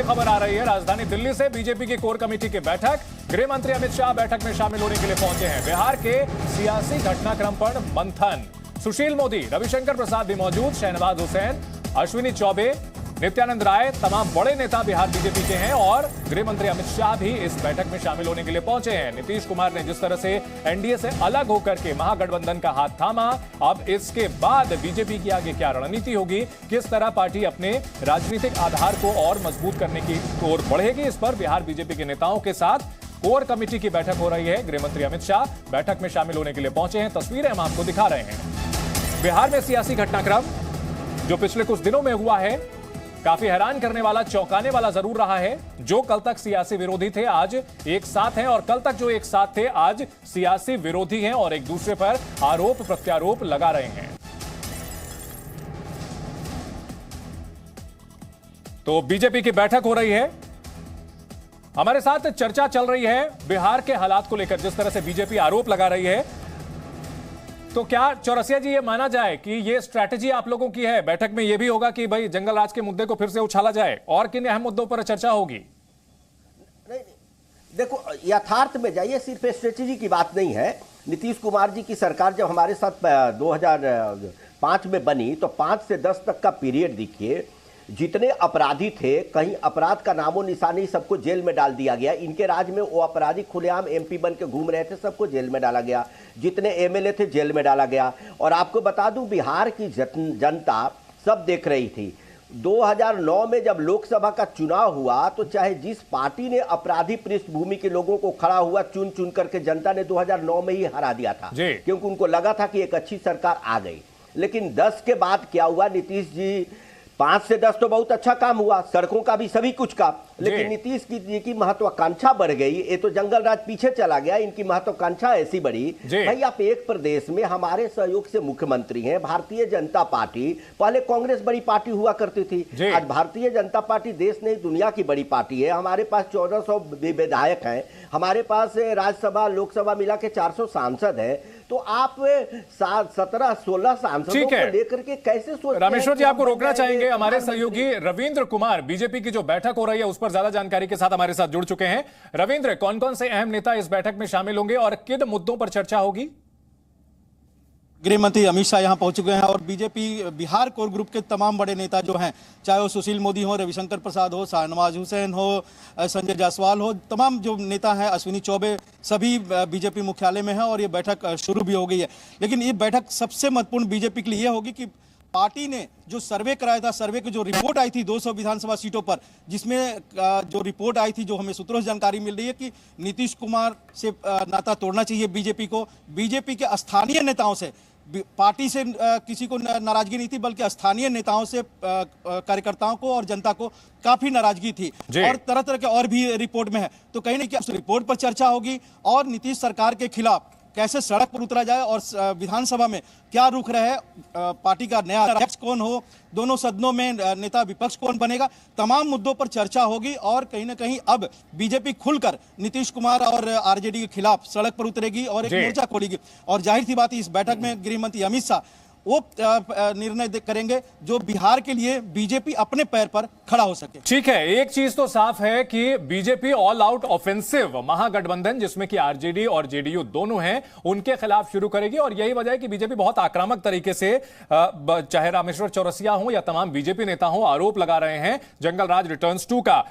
बड़ी खबर आ रही है राजधानी दिल्ली से। बीजेपी की कोर कमेटी की बैठक, गृह मंत्री अमित शाह बैठक में शामिल होने के लिए पहुंचे हैं। बिहार के सियासी घटनाक्रम पर मंथन। सुशील मोदी, रविशंकर प्रसाद भी मौजूद, शहनवाज हुसैन, अश्विनी चौबे, नित्यानंद राय, तमाम बड़े नेता बिहार बीजेपी के हैं और गृह मंत्री अमित शाह भी इस बैठक में शामिल होने के लिए पहुंचे हैं। नीतीश कुमार ने जिस तरह से एनडीए से अलग होकर के महागठबंधन का हाथ थामा, अब इसके बाद बीजेपी की आगे क्या रणनीति होगी, किस तरह पार्टी अपने राजनीतिक आधार को और मजबूत करने की ओर बढ़ेगी, इस पर बिहार बीजेपी के नेताओं के साथ कोर कमेटी की बैठक हो रही है। गृह मंत्री अमित शाह बैठक में शामिल होने के लिए पहुंचे हैं। तस्वीरें हम आपको दिखा रहे हैं। बिहार में सियासी घटनाक्रम जो पिछले कुछ दिनों में हुआ है, काफी हैरान करने वाला, चौंकाने वाला जरूर रहा है। जो कल तक सियासी विरोधी थे आज एक साथ हैं और कल तक जो एक साथ थे आज सियासी विरोधी हैं और एक दूसरे पर आरोप प्रत्यारोप लगा रहे हैं। तो बीजेपी की बैठक हो रही है, हमारे साथ चर्चा चल रही है बिहार के हालात को लेकर। जिस तरह से बीजेपी आरोप लगा रही है, तो क्या चौरसिया जी ये माना जाए कि ये स्ट्रैटेजी आप लोगों की है? बैठक में ये भी होगा कि भाई जंगल राज के मुद्दे को फिर से उछाला जाए और किन अहम मुद्दों पर चर्चा होगी? नहीं, देखो यथार्थ में जाइए, सिर्फ स्ट्रैटेजी की बात नहीं है। नीतीश कुमार जी की सरकार जब हमारे साथ 2005 में बनी तो 5 से 10 तक का पीरियड देखिए, जितने अपराधी थे कहीं अपराध का नामो निशानी, सबको जेल में डाल दिया गया। इनके राज में वो अपराधी खुलेआम एमपी बन के घूम रहे थे, सबको जेल में डाला गया। जितने एमएलए थे जेल में डाला गया। और आपको बता दूं, बिहार की जनता सब देख रही थी। 2009 में जब लोकसभा का चुनाव हुआ तो चाहे जिस पार्टी ने अपराधी पृष्ठभूमि के लोगों को खड़ा हुआ चुन चुन करके जनता ने 2009 में ही हरा दिया था, क्योंकि उनको लगा था कि एक अच्छी सरकार आ गई। लेकिन 10 के बाद क्या हुआ? नीतीश जी 5 से 10 तो बहुत अच्छा काम हुआ, सड़कों का भी सभी कुछ का, लेकिन नीतीश जी की महत्वाकांक्षा बढ़ गई। ये तो जंगल राज पीछे चला गया, इनकी महत्वाकांक्षा ऐसी बढ़ी। भाई आप एक प्रदेश में हमारे सहयोग से मुख्यमंत्री हैं, भारतीय जनता पार्टी, पहले कांग्रेस बड़ी पार्टी हुआ करती थी, आज भारतीय जनता पार्टी देश नहीं दुनिया की बड़ी पार्टी है। हमारे पास 1400 विधायक हैं, हमारे पास राज्यसभा लोकसभा मिला के 400 सांसद हैं। तो आप 17-16 सांसदों को लेकर के कैसे सोच? रामेश्वर जी आपको रोकना चाहेंगे। हमारे सहयोगी रविंद्र कुमार बीजेपी की जो बैठक हो रही है उस पर ज्यादा जानकारी के साथ हमारे साथ जुड़ चुके हैं। रविंद्र, कौन कौन से अहम नेता इस बैठक में शामिल होंगे और किन मुद्दों पर चर्चा होगी? गृह मंत्री अमित शाह यहां पहुंच चुके हैं और बीजेपी बिहार कोर ग्रुप के तमाम बड़े नेता जो हैं, चाहे वो सुशील मोदी हो, रविशंकर प्रसाद हो, शहनवाज हुसैन हो, संजय जायसवाल हो, तमाम जो नेता हैं, अश्विनी चौबे, सभी बीजेपी मुख्यालय में हैं और ये बैठक शुरू भी हो गई है। लेकिन ये बैठक सबसे महत्वपूर्ण बीजेपी के लिए होगी कि पार्टी ने जो सर्वे कराया था, सर्वे की जो रिपोर्ट आई थी 200 विधानसभा सीटों पर, जिसमें जो रिपोर्ट आई थी, जो हमें सूत्रों से जानकारी मिल रही है कि नीतीश कुमार से नाता तोड़ना चाहिए बीजेपी को। बीजेपी के स्थानीय नेताओं से, पार्टी से किसी को नाराजगी नहीं थी, बल्कि स्थानीय नेताओं से, कार्यकर्ताओं को और जनता को काफी नाराजगी थी और तरह तरह के और भी रिपोर्ट में है। तो कहीं ना कहीं उस रिपोर्ट पर चर्चा होगी और नीतीश सरकार के खिलाफ कैसे सड़क पर उतरा जाए और विधानसभा में क्या रुख रहे, पार्टी का नया अध्यक्ष कौन हो, दोनों सदनों में नेता विपक्ष कौन बनेगा, तमाम मुद्दों पर चर्चा होगी। और कहीं ना कहीं अब बीजेपी खुलकर नीतीश कुमार और आरजेडी के खिलाफ सड़क पर उतरेगी और एक मोर्चा खोलेगी। और जाहिर सी बात है, इस बैठक में गृह मंत्री अमित शाह वो निर्णय करेंगे जो बिहार के लिए बीजेपी अपने पैर पर खड़ा हो सके। ठीक है, एक चीज तो साफ है कि बीजेपी ऑल आउट ऑफेंसिव महागठबंधन, जिसमें कि आरजेडी और जेडीयू दोनों हैं, उनके खिलाफ शुरू करेगी। और यही वजह है कि बीजेपी बहुत आक्रामक तरीके से, चाहे रामेश्वर चौरसिया हो या तमाम बीजेपी नेता हो, आरोप लगा रहे हैं जंगल राज रिटर्न्स 2 का।